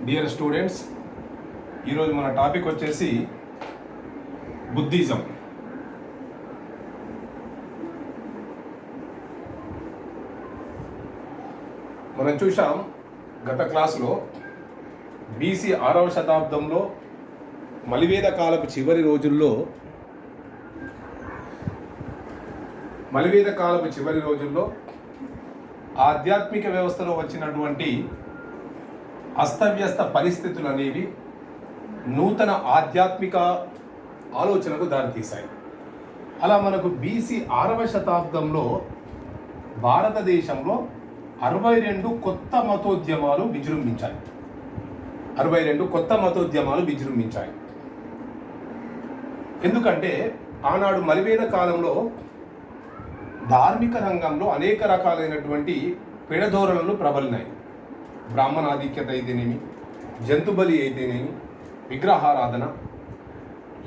Dear students, ఈరోజు మన topic వచ్చేసి బుద్ధిజం. మనం చూసాం గత క్లాసులో బీసీ 6వ శతాబ్దంలో మలివేద కాలపు చివరి రోజుల్లో ఆధ్యాత్మిక వ్యవస్థలో వచ్చినటువంటి అస్తవ్యస్త పరిస్థితులు అనేవి నూతన ఆధ్యాత్మిక ఆలోచనకు దారితీశాయి. అలా మనకు బీసీ 6వ శతాబ్దంలో భారతదేశంలో 62 కొత్త మతోద్యమాలు విజృంభించాయి. ఎందుకంటే ఆనాడు మలివేద కాలంలో ధార్మిక రంగంలో అనేక రకాలైనటువంటి పెడధోరణులు ప్రబలినాయి. బ్రాహ్మణాధిక్యత అయితేనేమి, జంతుబలి అయితేనేమి, విగ్రహారాధన,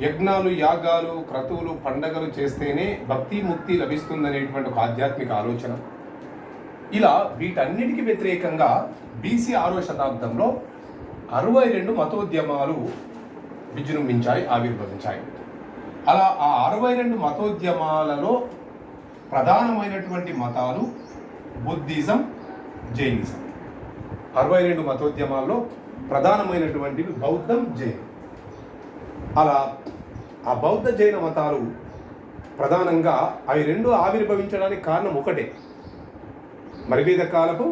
యజ్ఞాలు, యాగాలు, క్రతువులు, పండగలు చేస్తేనే భక్తి ముక్తి లభిస్తుందనేటువంటి ఒక ఆధ్యాత్మిక ఆలోచన. ఇలా వీటన్నిటికీ వ్యతిరేకంగా బీసీ 6వ శతాబ్దంలో 62 మతోద్యమాలు ఆవిర్భవించాయి. అలా ఆ 62 మతోద్యమాలలో ప్రధానమైనటువంటి మతాలు బుద్ధిజం, జైనిజం. 62 మతోద్యమాల్లో ప్రధానమైనటువంటివి బౌద్ధం, జైనం. అలా ఆ బౌద్ధ జైన మతాలు ప్రధానంగా అవి రెండు ఆవిర్భవించడానికి కారణం ఒకటే, మలివేద కాలపు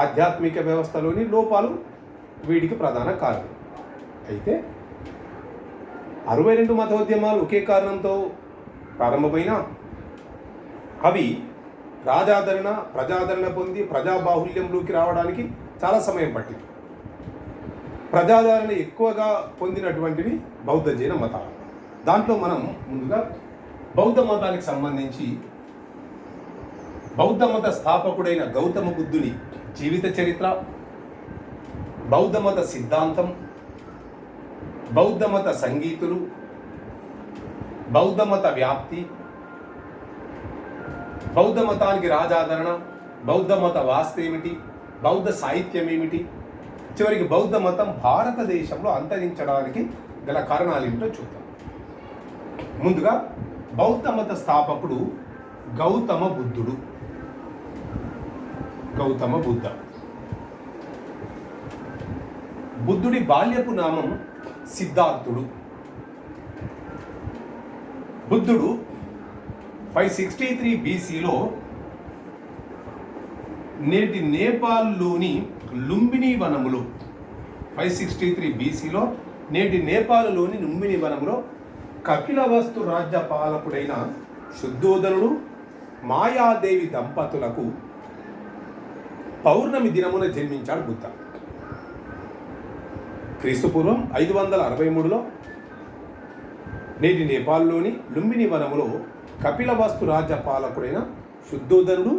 ఆధ్యాత్మిక వ్యవస్థలోని లోపాలు వీటికి ప్రధాన కారణం. అయితే 62 మతోద్యమాలు ఒకే కారణంతో ప్రారంభమైన అవి ప్రజాదరణ పొంది ప్రజాబాహుల్యంలోకి రావడానికి చాలా సమయం పట్టింది. ప్రజాదరణ ఎక్కువగా పొందినటువంటివి బౌద్ధ జైన మతాలు. దాంట్లో మనం ముందుగా బౌద్ధ మతానికి సంబంధించి బౌద్ధ మత స్థాపకుడైన గౌతమ బుద్ధుని జీవిత చరిత్ర, బౌద్ధ మత సిద్ధాంతం, బౌద్ధ మత సంగీతులు, బౌద్ధ మత వ్యాప్తి, బౌద్ధ మతానికి రాజాదరణ, బౌద్ధ మత వాస్తు ఏమిటి, బౌద్ధ సాహిత్యం ఏమిటి, చివరికి బౌద్ధ మతం భారతదేశంలో అంతరించడానికి గల కారణాలు ఏమిటో చూద్దాం. ముందుగా బౌద్ధ మత స్థాపకుడు గౌతమ బుద్ధ. బుద్ధుడి బాల్యపు నామం సిద్ధార్థుడు. బుద్ధుడు 563 బీసీలో నేటి నేపాల్లోని లుంబిని వనములో 563 బీసీలో నేటి నేపాల్లోని లుంబిని వనములో కపిలవస్తు రాజ్య పాలకుడైన శుద్ధోదనుడు మాయాదేవి దంపతులకు పౌర్ణమి దినమున జన్మించాడు బుద్ధ. క్రీస్తుపూర్వం 563లో నేటి నేపాల్లోని లుంబిని వనములో కపిలవస్తు రాజ్య పాలకుడైన శుద్ధోదనుడు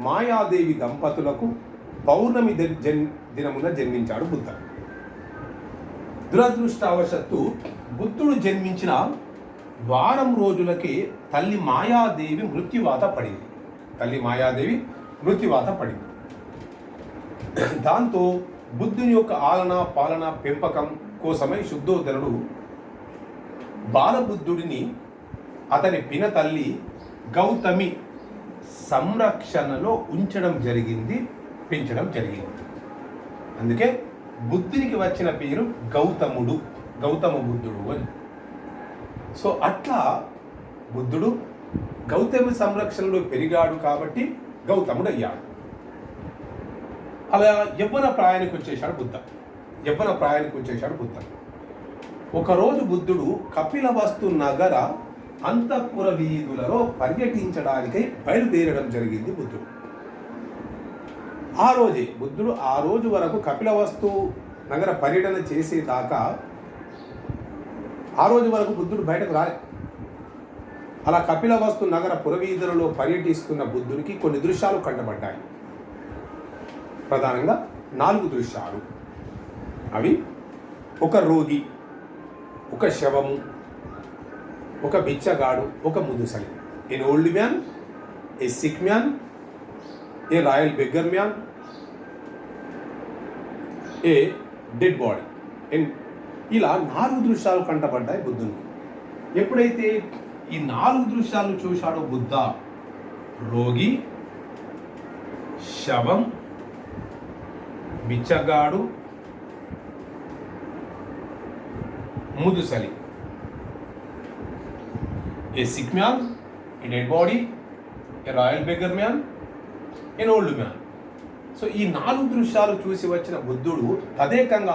మాయాదేవి దంపతులకు పౌర్ణమి దినమున జన్మించాడు బుద్ధ. దురదృష్టవశత్తు బుద్ధుడు జన్మించిన వారం రోజులకే తల్లి మాయాదేవి మృత్యువాత పడింది. దాంతో బుద్ధుని యొక్క పాలన పెంపకం కోసమై శుద్ధోదనుడు బాలబుద్ధుడిని అతని పిన తల్లి గౌతమి సంరక్షణలో పెంచడం జరిగింది. అందుకే బుద్ధునికి వచ్చిన పేరు గౌతమ బుద్ధుడు అని. సో అట్లా బుద్ధుడు గౌతమి సంరక్షణలో పెరిగాడు కాబట్టి గౌతముడు అయ్యాడు. అలా యవ్వన ప్రాయానికి వచ్చేశాడు బుద్ధ. ఒకరోజు బుద్ధుడు కపిలవస్తు నగర అంతఃపుర వీధులలో పర్యటించడానికై బయలుదేరడం జరిగింది. బుద్ధుడు ఆ రోజు వరకు కపిలవస్తు నగర పర్యటన చేసేదాకా ఆ రోజు వరకు బుద్ధుడు బయటకు రాలే. అలా కపిలవస్తు నగర పురవీధులలో పర్యటిస్తున్న బుద్ధునికి కొన్ని దృశ్యాలు కంటపడ్డాయి. ప్రధానంగా 4 దృశ్యాలు. అవి ఒక రోగి, ఒక శవము, ఒక బిచ్చగాడు, ఒక ముదుసలి. An old man, a sick man, a royal beggar man, a dead body. ఇలా 4 దృశ్యాలు కంటపడ్డాయి బుద్ధునికి. ఎప్పుడైతే ఈ 4 దృశ్యాలను చూశాడో బుద్ధ, రోగి, శవం, బిచ్చగాడు, ముదుసలి, a sick man, a dead body, a royal beggar man, a old man. So ఈ 4 దృశ్యాలు చూసి వచ్చిన బుద్ధుడు తదేకంగా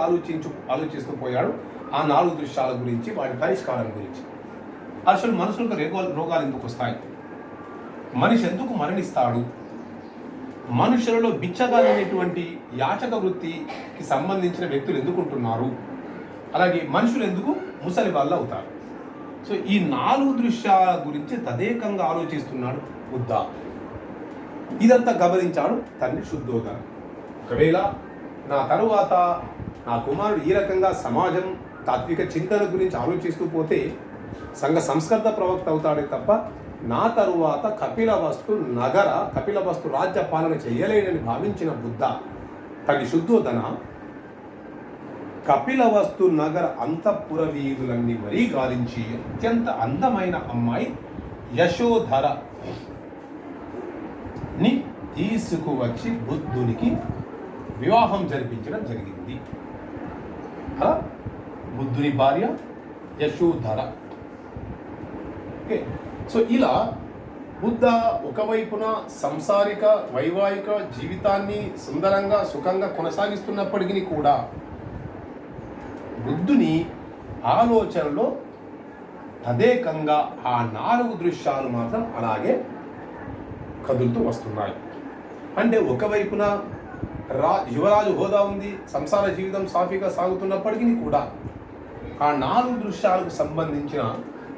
ఆలోచిస్తూ పోయాడు ఆ 4 దృశ్యాల గురించి, వాటి పరిష్కారం గురించి. అసలు మనుషులకు రోగాలు ఎందుకు వస్తాయి, మనిషి ఎందుకు మరణిస్తాడు, మనుషులలో బిచ్చగాలనేటువంటి యాచక వృత్తికి సంబంధించిన వ్యక్తులు ఎందుకు ఉంటున్నారు, అలాగే మనుషులు ఎందుకు ముసలి వాళ్ళు అవుతారు. సో ఈ 4 దృశ్యాల గురించి తదేకంగా ఆలోచిస్తున్నాడు బుద్ధ. ఇదంతా గమనించాడు తండ్రి శుద్ధోదన. ఒకవేళ నా తరువాత నా కుమారుడు ఈ రకంగా సమాజం తాత్విక చింతన గురించి ఆలోచిస్తూ పోతే సంఘ సంస్కృత ప్రవక్త అవుతాడే తప్ప నా తరువాత కపిలవస్తు రాజ్య పాలన చేయలేనని భావించిన బుద్ధ తండ్రి శుద్ధోదన కపిలవస్తు నగర అంతఃపుర వీధులన్నీ మరీ గాలించి అత్యంత అందమైన అమ్మాయి యశోధరని తీసుకువచ్చి బుద్ధునికి వివాహం జరిపించడం జరిగింది. అలా బుద్ధుని భార్య యశోధర. ఓకే, సో ఇలా బుద్ధ ఒకవైపున సంసారిక వైవాహిక జీవితాన్ని సుందరంగా సుఖంగా కొనసాగిస్తున్నప్పటికీ కూడా బుద్ధుని ఆలోచనలో తదేకంగా ఆ 4 దృశ్యాలు మాత్రం అలాగే కదులుతూ వస్తున్నాయి. అంటే ఒకవైపున యువరాజు హోదా ఉంది, సంసార జీవితం సాఫీగా సాగుతున్నప్పటికీ కూడా ఆ 4 దృశ్యాలకు సంబంధించిన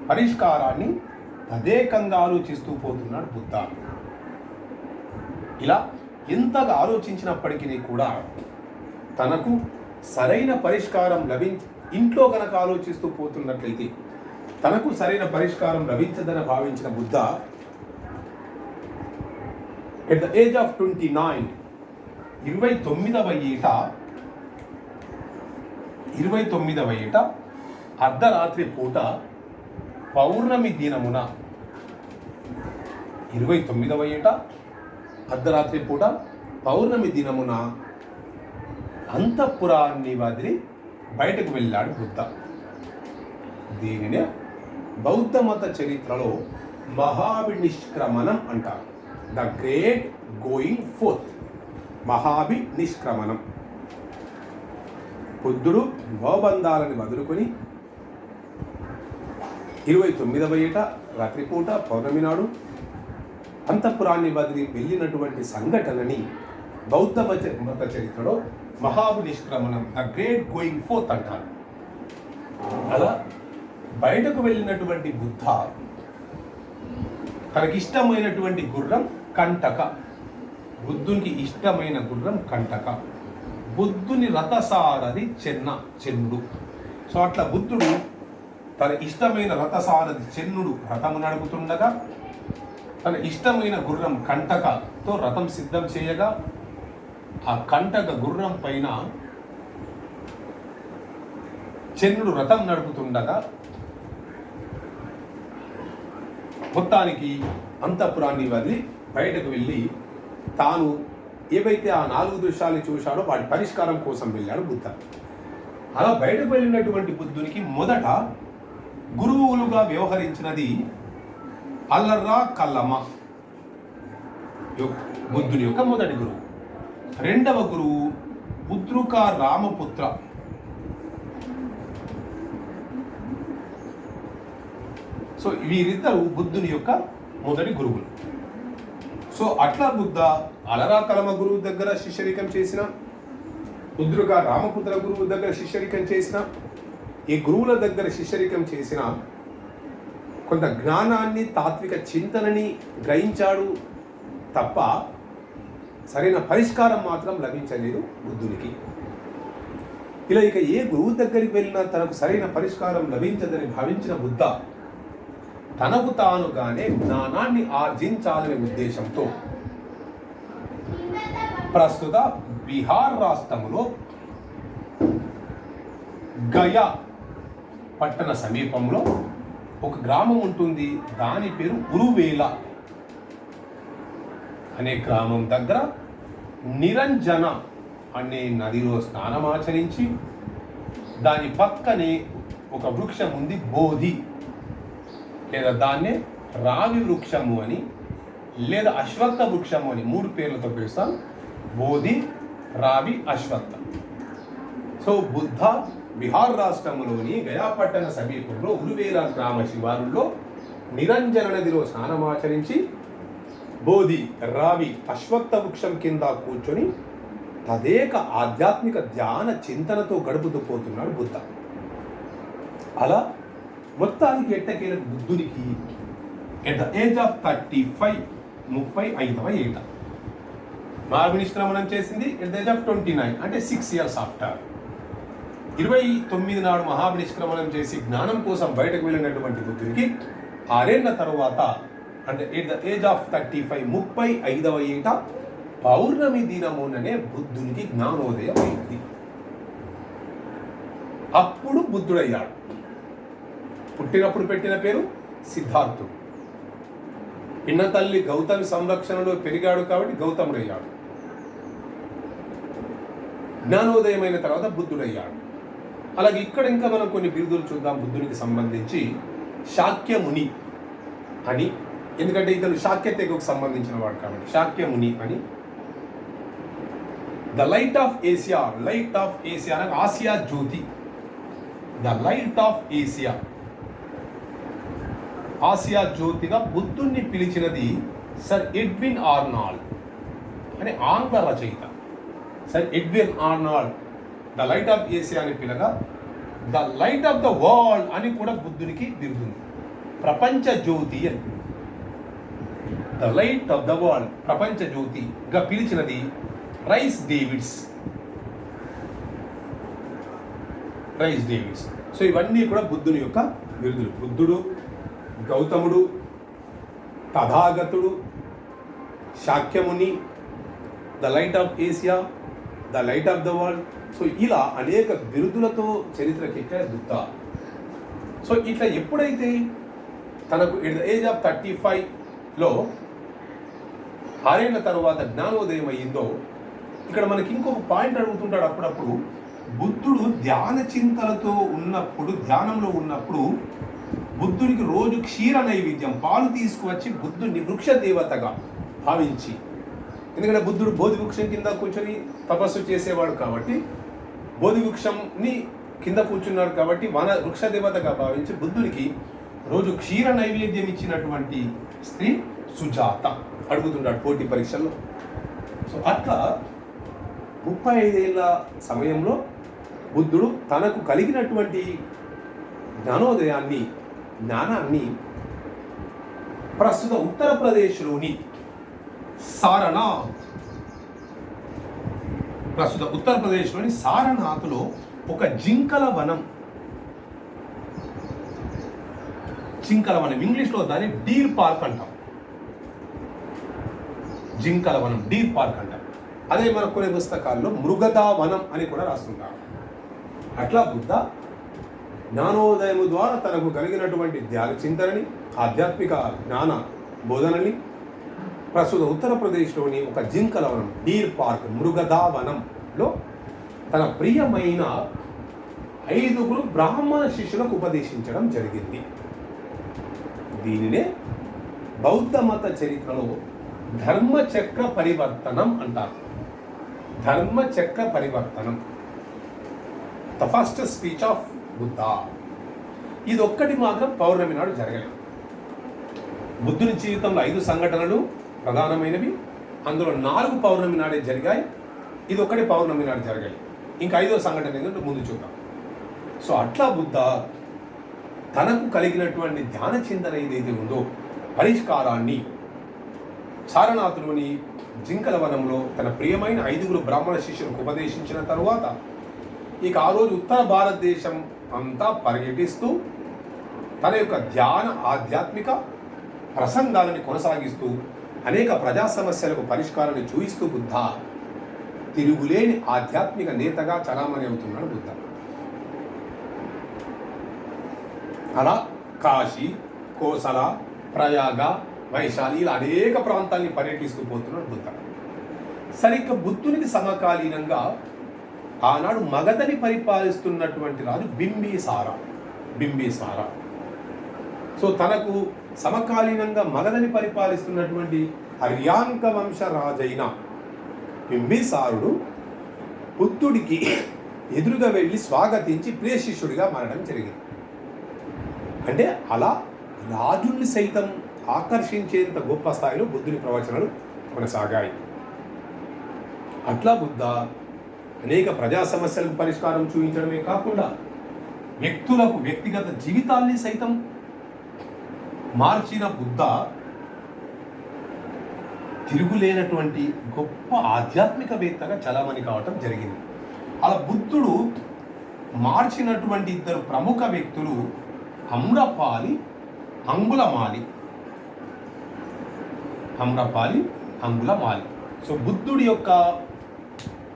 పరిష్కారాన్ని తదేకంగా ఆలోచిస్తూ పోతున్నాడు బుద్ధ. ఇలా ఎంతగా ఆలోచించినప్పటికీ కూడా తనకు సరైన పరిష్కారం ఇంట్లో కనుక ఆలోచిస్తూ పోతున్నట్లయితే తనకు సరైన పరిష్కారం లభించదని భావించిన Buddha at the age of 29, 29వ ఏట అర్ధరాత్రి పూట పౌర్ణమి దినమున 29వ ఏట అర్ధరాత్రి పూట పౌర్ణమి దినమున అంతఃపురాన్ని వదిలి బయటకు వెళ్ళాడు బుద్ధ. దీనినే బౌద్ధ మత చరిత్రలో మహాభినిష్క్రమణం అంటారు. ద గ్రేట్ గోయింగ్ ఫోర్త్, మహాభినిష్క్రమణం. బుద్ధుడు భవబంధాలను వదులుకొని 29వ ఏట రాత్రిపూట పౌర్ణమి నాడు అంతఃపురాన్ని వదిలి వెళ్ళినటువంటి సంఘటనని బౌద్ధ మత చరిత్రలో మహాభినిష్క్రమణం, ద గ్రేట్ గోయింగ్ ఫోర్త్ అంటారు. అలా బయటకు వెళ్ళినటువంటి బుద్ధ తనకిష్టమైనటువంటి గుర్రం కంటక, బుద్ధునికి ఇష్టమైన గుర్రం కంటక, బుద్ధుని రథసారథి చెన్నుడు. సో అట్లా బుద్ధుడు తన ఇష్టమైన రథసారథి చెన్నుడు రథము నడుపుతుండగా తన ఇష్టమైన గుర్రం కంటకతో రథం సిద్ధం చేయగా ఆ కంటక గుర్రం పైన చెన్నుడు రథం నడుపుతుండగా మొత్తానికి అంతఃపురాన్ని వదిలి బయటకు వెళ్ళి తాను ఏవైతే ఆ 4 దృశ్యాలు చూశాడో వాటి పరిష్కారం కోసం వెళ్ళాడు బుద్ధ. అలా బయటకు వెళ్ళినటువంటి బుద్ధునికి మొదట గురువులుగా వ్యవహరించినది అల్లర్రా కల్లమ్మ, బుద్ధుని యొక్క మొదటి గురువు. రెండవ గురువు ఉద్రుక రామపుత్ర. సో వీరిద్దరు బుద్ధుని యొక్క మొదటి గురువులు. సో అట్లా బుద్ధ అలరా కలమ గురువు దగ్గర శిష్యరికం చేసిన, ఉద్రుక రామపుత్ర గురువు దగ్గర శిష్యరికం చేసిన, ఈ గురువుల దగ్గర శిష్యరికం చేసిన కొంత జ్ఞానాన్ని తాత్విక చింతనని గ్రహించాడు తప్ప సరైన పరిష్కారం మాత్రం లభించలేదు బుద్ధునికి. ఇలా ఇక ఏ గురువు దగ్గరికి వెళ్ళినా తనకు సరైన పరిష్కారం లభించదని భావించిన బుద్ధ తనకు తానుగానే జ్ఞానాన్ని ఆర్జించాలనే ఉద్దేశంతో ప్రస్తుత బీహార్ రాష్ట్రంలో గయా పట్టణ సమీపంలో ఒక గ్రామం ఉంటుంది. దాని పేరు ఉరువేల అనే గ్రామం దగ్గర నిరంజన అనే నదిలో స్నానమాచరించి దాని పక్కనే ఒక వృక్షం ఉంది, బోధి, లేదా దాన్నే రావి వృక్షము అని లేదా అశ్వత్థ వృక్షము అని 3 పేర్లతో పిలుస్తాం. బోధి, రావి, అశ్వత్థ. సో బుద్ధ బీహార్ రాష్ట్రంలోని గయాపట్టణ సమీపంలో ఉరువేల గ్రామ శివారుల్లో నిరంజన నదిలో స్నానమాచరించి బోధి, రావి, అశ్వత్థ వృక్షం కింద కూర్చొని తదేక ఆధ్యాత్మిక ధ్యాన చింతనతో గడుపుతూ పోతున్నాడు బుద్ధ. అలా మొత్తానికి ఎట్టకేల బుద్ధునికి ఎట్ ద ఏజ్ ఆఫ్ 35, 35వ ఏట మహావినిష్క్రమణం చేసింది. ఎట్ ద ఏజ్ ఆఫ్ 29 అంటే 6 years ఆఫ్టర్. 29 నాడు మహావినిష్క్రమణం చేసి జ్ఞానం కోసం బయటకు వెళ్ళినటువంటి బుద్ధునికి 6 ఏళ్ల తరువాత అంటే ఎట్ ద ఏజ్ ఆఫ్ 35, 35వ ఏట పౌర్ణమి దినముననే బుద్ధునికి జ్ఞానోదయం అయింది. అప్పుడు బుద్ధుడయ్యాడు. పుట్టినప్పుడు పెట్టిన పేరు సిద్ధార్థుడు. పిన్న తల్లి గౌతమి సంరక్షణలో పెరిగాడు కాబట్టి గౌతముడయ్యాడు. జ్ఞానోదయమైన తర్వాత బుద్ధుడయ్యాడు. అలాగే ఇక్కడ ఇంకా మనం కొన్ని బిరుదులు చూద్దాం బుద్ధునికి సంబంధించి. శాక్యముని అని, ఎందుకంటే ఇతను శాక్య తెగకు సంబంధించిన వాడు కాబట్టి శాక్యముని అని. The light of Asia, light of Asia అనగా ఆసియా జ్యోతి. ద లైట్ ఆఫ్ ఏసియా, ఆసియా జ్యోతిగా బుద్ధుణ్ణి పిలిచినది సర్ ఎడ్విన్ ఆర్నాల్డ్ అనే ఆంగ్ల రచయిత. Sir Edwin Arnold the light of Asia అని పిలగా the light of the world అని కూడా బుద్ధునికి బిరుదుంది. ప్రపంచ జ్యోతి అని. The light of the world, ప్రపంచ జ్యోతిగా పిలిచినది Rhys Davids. Rhys Davids. So ఇవన్నీ కూడా బుద్ధుని యొక్క బిరుదులు. బుద్ధుడు, గౌతముడు, తథాగతుడు, Shakyamuni, the light of Asia, the light of the world. So ఇలా అనేక బిరుదులతో చరిత్రకెక్కాడు బుద్ధ. సో ఇట్లా ఎప్పుడైతే తనకు ఎట్ ద ఏజ్ ఆఫ్ 35లో 6 ఏళ్ల తర్వాత జ్ఞానోదయం అయ్యిందో, ఇక్కడ మనకి ఇంకొక పాయింట్ అడుగుతుంటాడు అప్పుడప్పుడు. బుద్ధుడు ధ్యాన చింతలతో ఉన్నప్పుడు, ధ్యానంలో ఉన్నప్పుడు బుద్ధుడికి రోజు క్షీర నైవేద్యం, పాలు తీసుకువచ్చి బుద్ధుడిని వృక్ష దేవతగా భావించి, ఎందుకంటే బుద్ధుడు బోధి వృక్షం కింద కూర్చొని తపస్సు చేసేవాడు కాబట్టి, బోధి వృక్షంని కింద కూర్చున్నాడు కాబట్టి వృక్ష దేవతగా భావించి బుద్ధుడికి రోజు క్షీర నైవేద్యం ఇచ్చినటువంటి స్త్రీ సుజాత. అడుగుతున్నాడు పోటీ పరీక్షల్లో. సో అట్లా 35 ఏళ్ల సమయంలో బుద్ధుడు తనకు కలిగినటువంటి జ్ఞానాన్ని ప్రస్తుత ఉత్తరప్రదేశ్లోని సారనాథ్లో ఒక జింకల వనం, ఇంగ్లీష్లో దాన్ని డీర్ పార్క్ అంటాం. జింకల వనం, డీర్ పార్క్ అంటాం. అదే మన కొన్ని పుస్తకాల్లో మృగదా వనం అని కూడా రాస్తుంటారు. అట్లా బుద్ధ జ్ఞానోదయము ద్వారా తనకు కలిగినటువంటి ధ్యాన చింతనని, ఆధ్యాత్మిక జ్ఞాన బోధనని ప్రస్తుత ఉత్తరప్రదేశ్లోని ఒక జింకల వనం, డీర్ పార్క్, మృగదా వనంలో తన ప్రియమైన 5 బ్రాహ్మణ శిష్యులకు ఉపదేశించడం జరిగింది. దీనినే బౌద్ధ మత చరిత్రలో ధర్మచక్ర పరివర్తనం అంటారు. ధర్మచక్ర పరివర్తనం, the first speech of Buddha. ఇది ఒక్కటి మాత్రం పౌర్ణమి నాడు జరగలేదు. బుద్ధుని జీవితంలో 5 సంఘటనలు ప్రధానమైనవి. అందులో 4 పౌర్ణమి నాడే జరిగాయి. ఇది ఒక్కటి పౌర్ణమి నాడు జరగాలి. ఇంకా 5వ సంఘటన ఏంటంటే ముందు చూద్దాం. సో అట్లా బుద్ధ తనకు కలిగినటువంటి ధ్యాన చింతన ఏదైతే ఉందో పరిష్కారాన్ని సారనాథ్లోని జింకల వనంలో తన ప్రియమైన 5 బ్రాహ్మణ శిష్యులకు ఉపదేశించిన తరువాత ఇక ఆ రోజు ఉత్తర భారతదేశం అంతా పర్యటిస్తూ తన యొక్క ధ్యాన ఆధ్యాత్మిక ప్రసంగాలని కొనసాగిస్తూ అనేక ప్రజా సమస్యలకు పరిష్కారాన్ని చూపిస్తూ బుద్ధ తిరుగులేని ఆధ్యాత్మిక నేతగా చలామణి అవుతున్నాడు బుద్ధ. అలా కాశీ, కోసల, ప్రయాగ, వైశాలి ఇలా అనేక ప్రాంతాల్ని పర్యటిస్తూ పోతున్నాడు బుద్ధ. సరిగ్గా బుద్ధునికి సమకాలీనంగా ఆనాడు మగధని పరిపాలిస్తున్నటువంటి రాజు బింబిసార. సో తనకు సమకాలీనంగా మగధని పరిపాలిస్తున్నటువంటి హర్యాంక వంశ రాజైన బింబిసారుడు బుద్ధుడికి ఎదురుగా వెళ్ళి స్వాగతించి ప్రియ శిష్యుడిగా మారడం జరిగింది. అంటే అలా రాజుల్ని సైతం ఆకర్షించేంత గొప్ప స్థాయిలో బుద్ధుని ప్రవచనాలు కొనసాగాయి. అట్లా బుద్ధ అనేక ప్రజా సమస్యలకు పరిష్కారం చూపించడమే కాకుండా వ్యక్తులకు వ్యక్తిగత జీవితాల్ని సైతం మార్చిన బుద్ధ తిరుగులేనటువంటి గొప్ప ఆధ్యాత్మికవేత్తగా చలామణి కావటం జరిగింది. అలా బుద్ధుడు మార్చినటువంటి ఇద్దరు ప్రముఖ వ్యక్తులు అమ్రపాలి, అంగుళమాలి. సో బుద్ధుడి యొక్క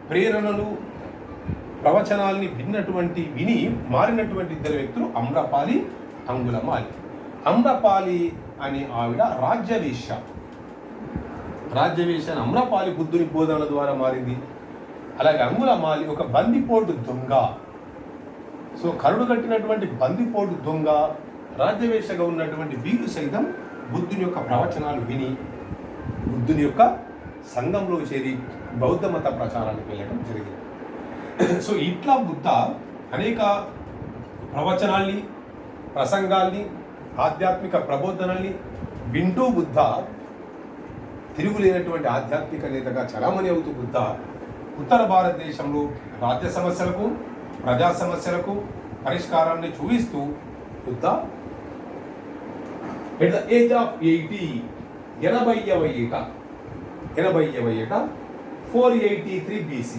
ప్రేరణలు, ప్రవచనాల్ని విని మారినటువంటి ఇద్దరు వ్యక్తులు అమ్రపాలి, అంగుళమాలి. అమ్రపాలి అనే ఆవిడ రాజ్యవేశ్య అమ్రపాలి బుద్ధుని బోధనల ద్వారా మారింది. అలాగే అంగుళమాలి ఒక బందిపోటు దొంగ. సో కరుడు కట్టినటువంటి బందిపోటు దొంగ, రాజ్యవేశ్యగా ఉన్నటువంటి వీరు సైతం బుద్ధుని యొక్క ప్రవచనాలు విని బుద్ధుని యొక్క సంఘంలో చేరి బౌద్ధ మత ప్రచారానికి వెళ్ళడం జరిగింది. సో ఇట్లా బుద్ధ అనేక ప్రవచనాల్ని, ప్రసంగాల్ని, ఆధ్యాత్మిక ప్రబోధనల్ని వింటూ బుద్ధ తిరుగులేనటువంటి ఆధ్యాత్మిక నేతగా చలామణి అవుతూ బుద్ధ ఉత్తర భారతదేశంలో రాజ్య సమస్యలకు, ప్రజా సమస్యలకు పరిష్కారాన్ని చూపిస్తూ Buddha at the age of 80 80వ ఏట 483 BC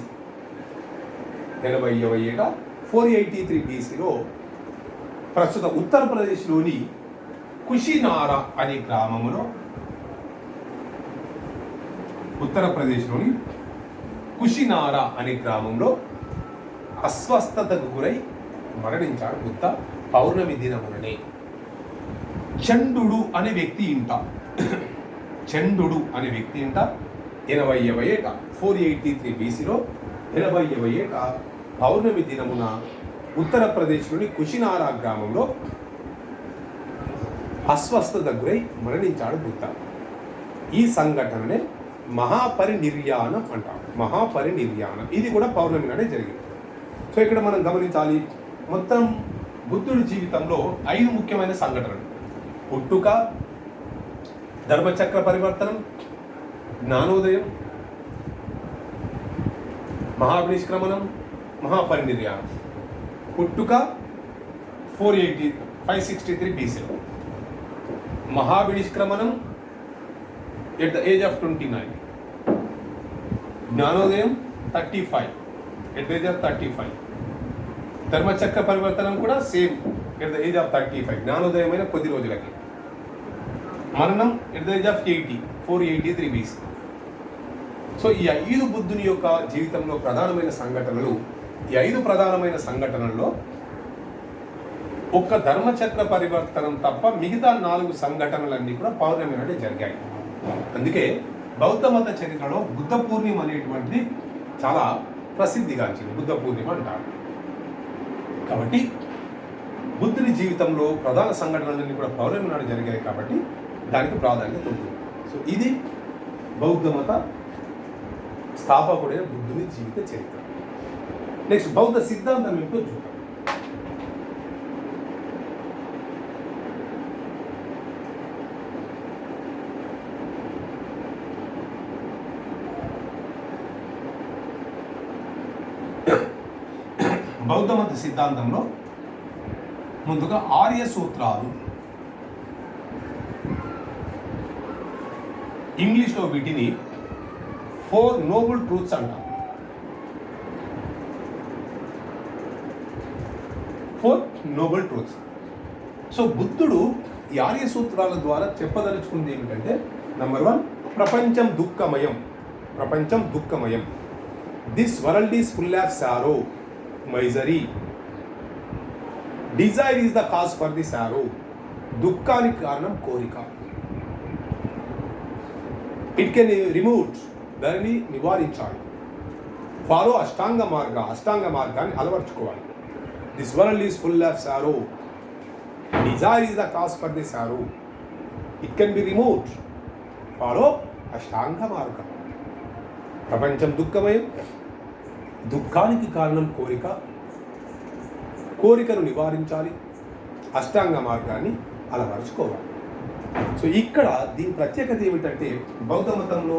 80వ ఏట 483 BCలో ప్రస్తుత ఉత్తరప్రదేశ్లోని కుషినారా అనే గ్రామంలో అస్వస్థతకు గురై మరణించాడు బుద్ధ పౌర్ణమి దినముననే. చండు అనే వ్యక్తి ఇంట 80వ ఏట 483 BCలో 80వ ఏట పౌర్ణమి దినమున ఉత్తరప్రదేశ్లోని కుషినారా గ్రామంలో అస్వస్థత గురై మరణించాడు బుద్ధ. ఈ సంఘటననే మహాపరినిర్యాణం అంటారు. మహాపరినిర్యాణం ఇది కూడా పౌర్ణమి నాడే జరిగింది. సో ఇక్కడ మనం గమనించాలి, మొత్తం బుద్ధుడి జీవితంలో 5 ముఖ్యమైన సంఘటనలు: పుట్టుక, ధర్మచక్ర పరివర్తనం, జ్ఞానోదయం, మహావినిష్క్రమణం, మహాపరినిర్యాణం. పుట్టుక 563 BCలో, మహావినిష్క్రమణం ఎట్ ద ఏజ్ ఆఫ్ 29, జ్ఞానోదయం 35 ఎట్ ద ఏజ్ ఆఫ్ 35, ధర్మచక్ర పరివర్తనం కూడా same at the age of 35, జ్ఞానోదయమైన కొద్ది రోజులకి. మరణం at the age of 483 BC. So ఈ 5 బుద్ధుని యొక్క జీవితంలో ప్రధానమైన సంఘటనలు, ఈ 5 ప్రధానమైన సంఘటనల్లో ఒక్క ధర్మచక్ర పరివర్తనం తప్ప మిగతా 4 సంఘటనలన్నీ కూడా పౌర్ణమి నాడే జరిగాయి. అందుకే బౌద్ధ మత చరిత్రలో బుద్ధ పూర్ణిమ అనేటువంటిది చాలా ప్రసిద్ధిగాంచింది. బుద్ధ పూర్ణిమ అంటారు. కాబట్టి బుద్ధుని జీవితంలో ప్రధాన సంఘటనలన్నీ కూడా పౌర్ణమి నాడు జరిగాయి కాబట్టి దానికి ప్రాధాన్యత ఉంటుంది. సో ఇది బౌద్ధ మత స్థాపకుడైన బుద్ధుని జీవిత చరిత్ర. నెక్స్ట్ బౌద్ధ సిద్ధాంతం ఏంటో చూద్దాం. బౌద్ధ మత సిద్ధాంతంలో ముందుగా ఆర్య సూత్రాలు, ఇంగ్లీష్లో వీటిని 4 నోబుల్ ట్రూత్స్ అంటారు. 4 నోబుల్ ట్రూత్స్. సో బుద్ధుడు ఈ ఆర్య సూత్రాల ద్వారా చెప్పదలుచుకుంది ఏమిటంటే, నంబర్ 1, ప్రపంచం దుఃఖమయం. This world is full of sorrow, misery. Desire is the cause for the sorrow. దుఃఖానికి కారణం కోరిక. ఇట్ కెన్ రిమూవ్, దానిని నివారించాలి. ఫాలో అష్టాంగ మార్గాన్ని అలవర్చుకోవాలి. This world is full of sorrow. Desire is the cause for the sorrow. It can be removed. Follow అష్టాంగ మార్గం. ప్రపంచం దుఃఖమయం. దుఃఖానికి కారణం కోరిక. కోరికను నివారించాలి. అష్టాంగ మార్గాన్ని అలవరుచుకోవాలి. సో ఇక్కడ దీని ప్రత్యేకత ఏమిటంటే, బౌద్ధ మతంలో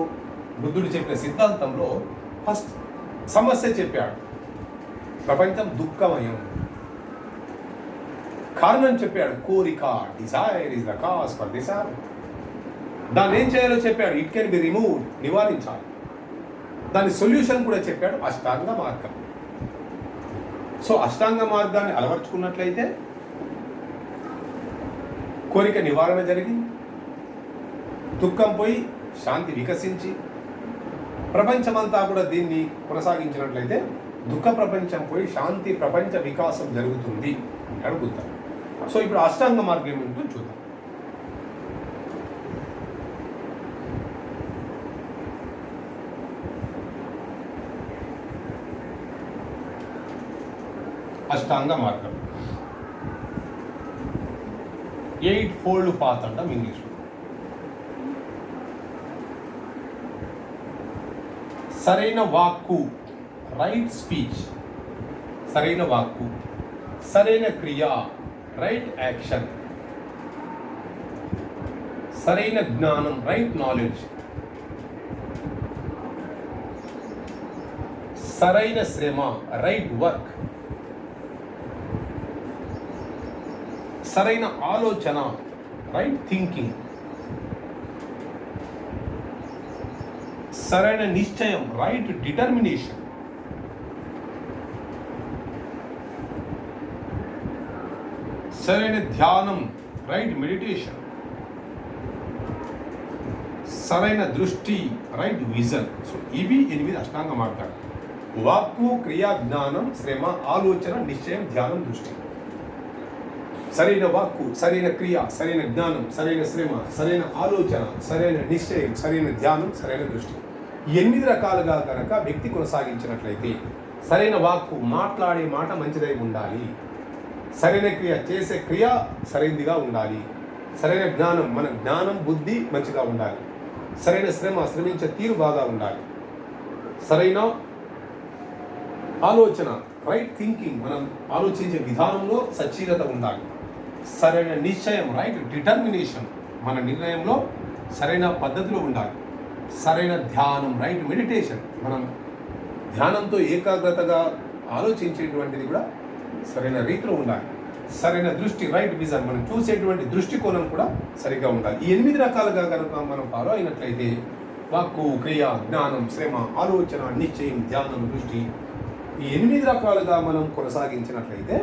బుద్ధుడు చెప్పిన సిద్ధాంతంలో ఫస్ట్ సమస్య చెప్పాడు. ప్రపంచం దుఃఖమయం. కారణం చెప్పాడు కోరిక. Desire is the cause for the sorrow. దాన్ని ఏం చేయాలో చెప్పాడు. ఇట్ కెన్ బి రిమూవ్, నివారించాలి. దాని సొల్యూషన్ కూడా చెప్పాడు, అష్టాంగ మార్గం. సో అష్టాంగ మార్గాన్ని అలవర్చుకున్నట్లయితే కోరిక నివారణ జరిగి, దుఃఖం పోయి శాంతి వికసించి, ప్రపంచమంతా కూడా దీన్ని కొనసాగించినట్లయితే దుఃఖ ప్రపంచం పోయి శాంతి ప్రపంచ వికాసం జరుగుతుంది అంటాడు బుద్ధ. సో ఇప్పుడు అష్టాంగ మార్గం ఏమిటో చూద్దాం. అష్టాంగ మార్గం 8-fold పాత్ అంటాం ఇంగ్లీష్లో. సరైన వాక్కు, రైట్ స్పీచ్, సరైన వాక్కు, సరైన క్రియ, రైట్ యాక్షన్, సరైన జ్ఞానం, రైట్ నాలెడ్జ్, సరైన శ్రమ, రైట్ వర్క్, సరైన ఆలోచన, రైట్ థింకింగ్, సరైన నిశ్చయం, రైట్ డిటర్మినేషన్, సరైన ధ్యానం, రైట్ మెడిటేషన్, సరైన దృష్టి, రైట్ విజన్. సో ఇవి 8 అష్టాంగ మార్గాలు. వాక్కు, క్రియ, జ్ఞానం, శ్రమ, ఆలోచన, నిశ్చయం, ధ్యానం, దృష్టి. సరైన వాక్కు, సరైన క్రియ, సరైన జ్ఞానం, సరైన శ్రమ, సరైన ఆలోచన, సరైన నిశ్చయం, సరైన ధ్యానం, సరైన దృష్టి. 8 రకాలుగా కనుక వ్యక్తి కొనసాగించినట్లయితే, సరైన వాక్కు, మాట్లాడే మాట మంచిదై ఉండాలి. సరైన క్రియ, చేసే క్రియ సరైనదిగా ఉండాలి. సరైన జ్ఞానం, మన జ్ఞానం, బుద్ధి మంచిగా ఉండాలి. సరైన శ్రమ, శ్రమించే తీరు బాగా ఉండాలి. సరైన ఆలోచన, రైట్ థింకింగ్, మనం ఆలోచించే విధానంలో సచ్చీలత ఉండాలి. సరైన నిశ్చయం, రైట్ డిటర్మినేషన్, మన నిర్ణయంలో సరైన పద్ధతిలో ఉండాలి. సరైన ధ్యానం, రైట్ మెడిటేషన్, మనం ధ్యానంతో ఏకాగ్రతగా ఆలోచించేటువంటిది కూడా సరైన రీతిలో ఉండాలి. సరైన దృష్టి, రైట్ విజన్, మనం చూసేటువంటి దృష్టికోణం కూడా సరిగ్గా ఉండాలి. ఈ 8 రకాలుగా కనుక మనం ఫాలో అయినట్లయితే వాక్కు, క్రియ, జ్ఞానం, శ్రమ, ఆలోచన, నిశ్చయం, ధ్యానం, దృష్టి, ఈ 8 రకాలుగా మనం కొనసాగించినట్లయితే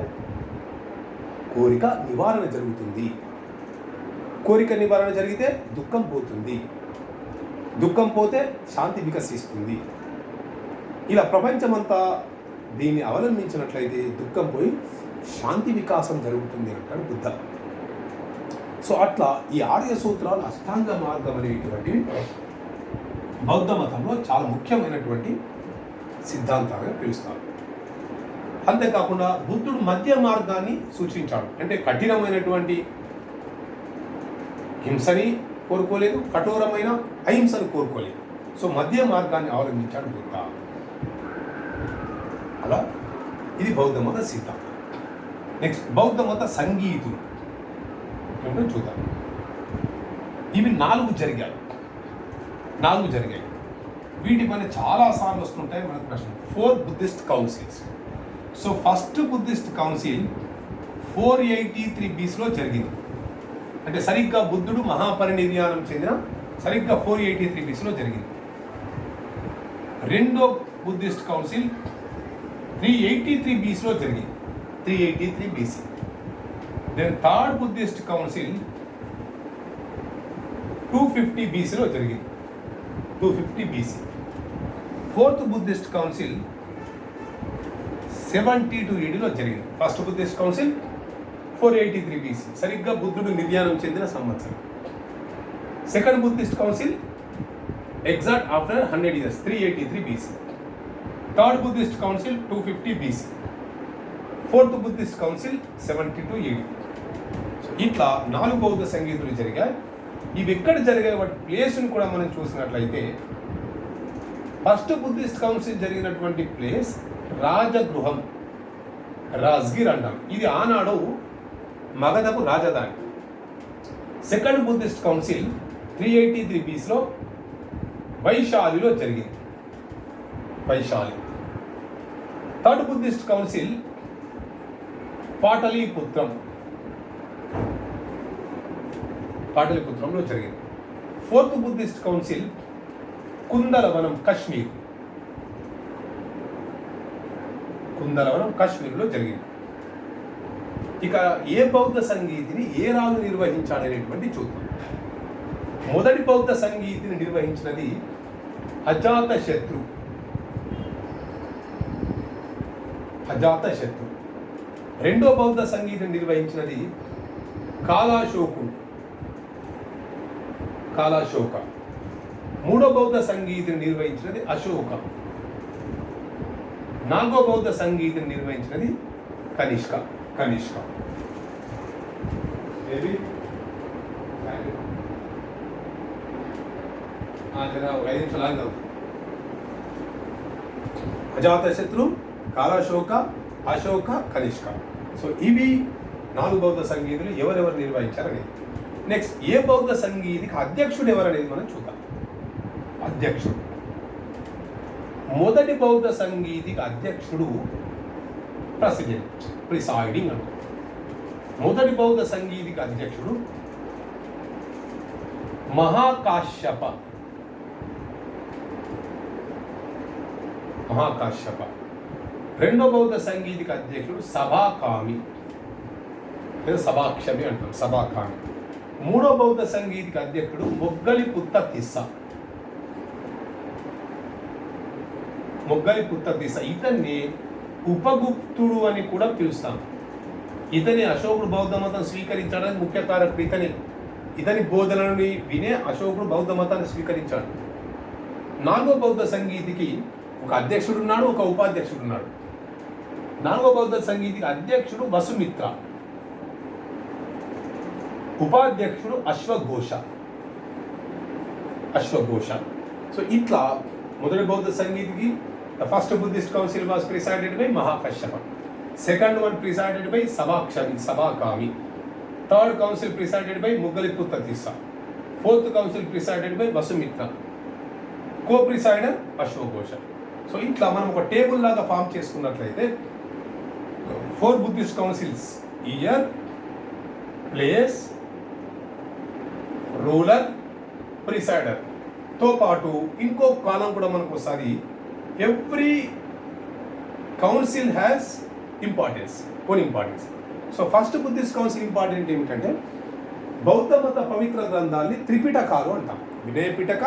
కోరిక నివారణ జరుగుతుంది. కోరిక నివారణ జరిగితే దుఃఖం పోతుంది. దుఃఖం పోతే శాంతి వికసిస్తుంది. ఇలా ప్రపంచమంతా దీన్ని అవలంబించినట్లయితే దుఃఖం పోయి శాంతి వికాసం జరుగుతుంది అంటాడు బుద్ధ. సో అట్లా ఈ 6 సూత్రాలు అష్టాంగ మార్గం అనేటువంటివి బౌద్ధ మతంలో చాలా ముఖ్యమైనటువంటి సిద్ధాంతాలుగా పిలుస్తారు. అంతేకాకుండా బుద్ధుడు మధ్య మార్గాన్ని సూచించాడు. అంటే కఠినమైనటువంటి హింసని కోరుకోలేదు, కఠోరమైన అహింసను కోరుకోలేదు. సో మధ్య మార్గాన్ని అవలంబించాడు బుద్ధ. అలా ఇది బౌద్ధ మత సిద్ధాంతం. నెక్స్ట్ బౌద్ధ మత సంగీతులు ఏమిటో చూద్దాం. ఇవి 4 జరిగాయి. వీటి పైన చాలాసార్లు వస్తుంటాయి మనకు ప్రశ్న. 4 Buddhist councils. So first Buddhist council 483 BCలో జరిగింది. అంటే సరిగ్గా బుద్ధుడు మహాపరినిర్యాణం చెందిన సరిగ్గా 483 BCలో జరిగింది. రెండో బుద్ధిస్ట్ కౌన్సిల్ 383 BCలో జరిగింది. 383 BC. Then third Buddhist council 250 BCలో జరిగింది. 250 BC. ఫోర్త్ బుద్ధిస్ట్ కౌన్సిల్ 72 ADలో జరిగింది. ఫస్ట్ బుద్ధిస్ట్ కౌన్సిల్ 483 BC, సరిగ్గా బుద్ధుడు నిర్యాణం చెందిన సంవత్సరం. Second Buddhist council exact after 100 years, 383 BC. Third Buddhist council 250 BC. Fourth Buddhist council 72 AD. ఇట్లా 4 బౌద్ధ సంగీతులు జరిగాయి. ఇవి ఎక్కడ జరిగాయి, వాటి ప్లేస్ని కూడా మనం చూసినట్లయితే ఫస్ట్ బుద్ధిస్ట్ కౌన్సిల్ జరిగినటువంటి ప్లేస్ రాజగృహం, రాజ్గిర్ అంటాం. ఇది ఆనాడు మగధకు రాజధాని. సెకండ్ బుద్ధిస్ట్ కౌన్సిల్ 383 BCలో వైశాలిలో జరిగింది, వైశాలి. థర్డ్ బుద్ధిస్ట్ కౌన్సిల్ పాటలీపుత్రంలో జరిగింది. ఫోర్త్ బుద్ధిస్ట్ కౌన్సిల్ కుందలవనం, కాశ్మీర్లో జరిగింది. ఇక ఏ బౌద్ధ సంగీతిని ఏ రాజు నిర్వహించాడనేటువంటి చూద్దాం. మొదటి బౌద్ధ సంగీతిని నిర్వహించినది అజాతశత్రు. రెండో బౌద్ధ సంగీతం నిర్వహించినది కాలాశోక. మూడో బౌద్ధ సంగీతం నిర్వహించినది అశోక. నాలుగో బౌద్ధ సంగీతం నిర్వహించినది కనిష్క. అజాతశత్రు, కాలాశోక, అశోక, కనిష్క. సో ఇవి 4 బౌద్ధ సంగీతులు ఎవరెవరు నిర్వహించారనేది. నెక్స్ట్, ఏ బౌద్ధ సంగీతికి అధ్యక్షుడు ఎవరనేది మనం చూద్దాం. అధ్యక్షుడు, మొదటి బౌద్ధ సంగీతికి అధ్యక్షుడు ప్రిసైడింగ్ అంటారు. మొదటి బౌద్ధ సంగీతికి అధ్యక్షుడు మహాకాశ్యప. రెండో బౌద్ధ సంగీతికి అధ్యక్షుడు సభాక్షమి అంటారు, సభాకామి. మూడో బౌద్ధ సంగీతికి అధ్యక్షుడు మొగ్గలిపుత్త తిస్స. ఇతన్ని ఉపగుప్తుడు అని కూడా పిలుస్తాం. ఇతని అశోకుడు బౌద్ధ మతం స్వీకరించడానికి ముఖ్య కారకుడు ఇతని బోధనలను వినే అశోకుడు బౌద్ధ మతాన్ని స్వీకరించాడు. 4వ బౌద్ధ సంగీతికి ఒక అధ్యక్షుడు ఉన్నాడు, ఒక ఉపాధ్యక్షుడు ఉన్నాడు. 4వ బౌద్ధ సంగీతికి అధ్యక్షుడు వసుమిత్ర, ఉపాధ్యక్షుడు అశ్వఘోష. సో ఇట్లా మొదటి బౌద్ధ సంగీతికి the first Buddhist council was presided by Mahakashyapa. Second one presided by Sabakami. Third council presided by Muggaliputta Tissa. Fourth council presided by Vasumitra. Co-presider Ashwagosha. So ఇట్లా మనం ఒక టేబుల్ లాగా ఫామ్ చేసుకున్నట్లయితే 4 Buddhist councils, year, place, ruler, presider తో పాటు ఇంకో కాలం కూడా మనకు ఒకసారి every council has own importance. So first Buddhist council important ఏమిటంటే బౌద్ధ మత పవిత్ర గ్రంథాన్ని త్రిపిటకాలు అంటాం. Vinaya Pitaka,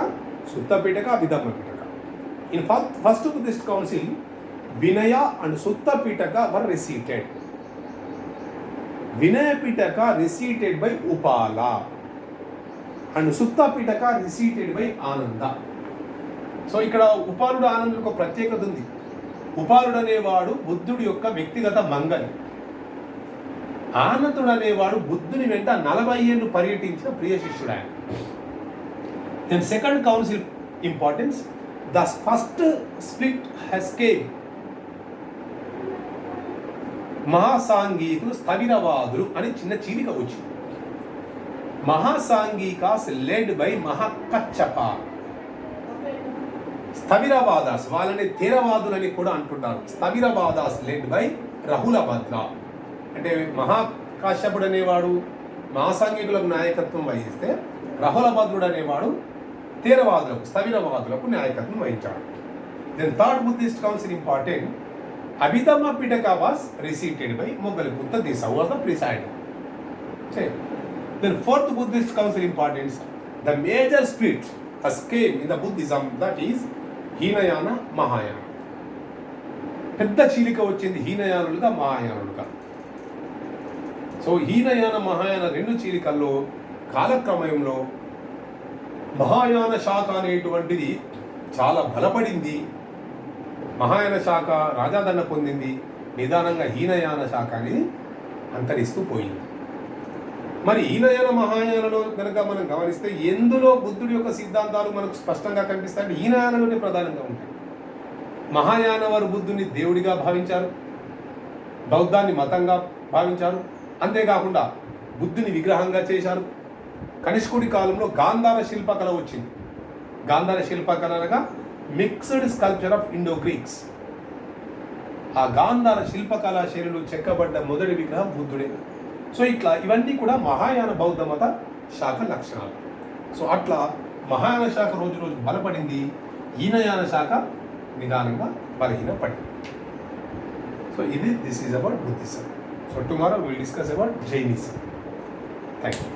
Sutta Pitaka, Abhidhamma Pitaka. In first Buddhist council Vinaya and Sutta Pitaka were recited. Vinaya Pitaka recited by Upali and Sutta Pitaka recited by ఆనంద. సో ఇక్కడ ఉపాలుడు ఆనందులకు ఒక ప్రత్యేకత ఉంది. ఉపాలుడు అనేవాడు బుద్ధుడి యొక్క వ్యక్తిగత మంగలి. ఆనందుడు అనేవాడు బుద్ధుని వెంట 40 ఏళ్ళు పర్యటించిన ప్రియ శిష్యుడు ఆయన. Then second council importance, the first split has came. మహాసాంఘికులు స్థవిరవాదులు అని చిన్న చీలిక వచ్చింది. మహాసాంఘికాస్ లెడ్ బై మహాకచ్చప. స్థవిరవాదాస్, వాళ్ళని తీరవాదులని కూడా అంటున్నారు. స్థవిరవాదాస్ లెడ్ బై రహులభద్ర. అంటే మహాకాశ్యపుడు అనేవాడు మహాసాంఘికులకు నాయకత్వం వహిస్తే రహులభద్రుడు అనేవాడు తీరవాదులకు, స్థవిరవాదులకు నాయకత్వం వహించాడు. Then third Buddhist council important, Abhidhamma Pitaka was recited by Moggaliputta Tissa was the presiding. Then fourth Buddhist council importance, the major split has came in the Buddhism, that is Hinayana, Mahayana. పెద్ద చీలిక వచ్చింది హీనయానులుగా, మహాయానులుగా. సో హీనయాన మహాయాన రెండు చీలికల్లో కాలక్రమంలో మహాయాన శాఖ అనేటువంటిది చాలా బలపడింది. మహాయాన శాఖ రాజాదరణ పొందింది. నిదానంగా హీనయాన శాఖ అనేది అంతరిస్తూ పోయింది. మరి హీనయాన మహాయానలో కనుక మనం గమనిస్తే ఎందులో బుద్ధుడి యొక్క సిద్ధాంతాలు మనకు స్పష్టంగా కనిపిస్తాయి అంటే హీనయానలోనే ప్రధానంగా ఉంటాయి. మహాయాన వారు బుద్ధుని దేవుడిగా భావించారు, బౌద్ధాన్ని మతంగా భావించారు. అంతేకాకుండా బుద్ధుని విగ్రహంగా చేశారు. కనిష్కుడి కాలంలో గాంధార శిల్పకళ వచ్చింది. గాంధార శిల్పకళ అనగా mixed sculpture of Indo Greeks. ఆ గాంధార శిల్పకళా శైలిలో చెక్కబడ్డ మొదటి విగ్రహం బుద్ధుడే. సో ఇట్లా ఇవన్నీ కూడా మహాయాన బౌద్ధ మత శాఖ లక్షణాలు. సో అట్లా మహాయాన శాఖ రోజు రోజు బలపడింది, హీనయాన శాఖ నిదానంగా బలహీనపడింది. So this is about Buddhism. So tomorrow will discuss about Jainism. Thank you.